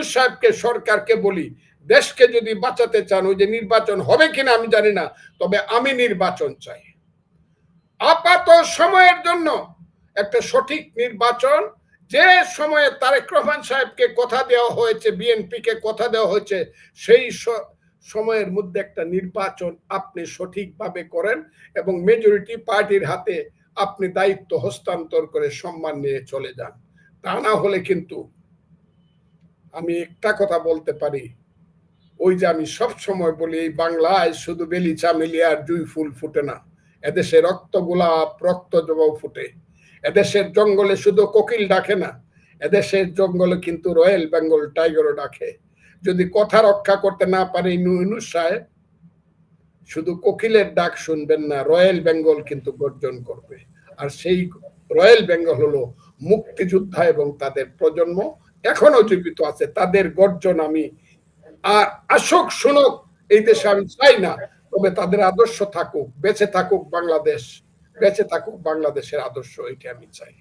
ইউনূস সাহেবকে, সরকারকে বলি, দেশকে যদি বাঁচাতে চান, ওই যে নির্বাচন হবে কিনা আমি জানি না, তবে আমি নির্বাচন চাই আপাত সময়ের জন্য, একটা সঠিক নির্বাচন। যে সময়ে তারেক রহমান সাহেবকে কথা দেওয়া হয়েছে, বিএনপিকে কথা দেওয়া হয়েছে, সেই সময়ের মধ্যে একটা নির্বাচন আপনি সঠিকভাবে করেন এবং মেজরিটি পার্টির হাতে আপনি দায়িত্ব হস্তান্তর করে সম্মান নিয়ে চলে যান। তা না হলে কিন্তু আমি একটা কথা বলতে পারি, ওই যে আমি সব সময় বলি, এই বাংলায় শুধু বেলি চামেলি আর জুই ফুল ফুটে না, এদেশে রক্ত গোলাপ, রক্ত জবাও ফুটে। এদেশের জঙ্গলে শুধু কোকিল ডাকে না, এদেশের জঙ্গলে কিন্তু রয়্যাল বেঙ্গল টাইগারও ডাকে। যদি কথা রক্ষা করতে না পারে ইউনূস সাহেব, শুধু কোকিলের ডাক শুনবেন না, রয়্যাল বেঙ্গল কিন্তু গর্জন করবে। আর সেই রয়্যাল বেঙ্গল হলো মুক্তিযোদ্ধা এবং তাদের প্রজন্ম এখনো জীবিত আছে, তাদের গর্জন আমি আসুক শুনুক এই দেশে আমি চাই না, তবে তাদের আদর্শ থাকুক, বেঁচে থাকুক বাংলাদেশ, বেঁচে থাকুক বাংলাদেশের আদর্শ, এটা আমি চাই।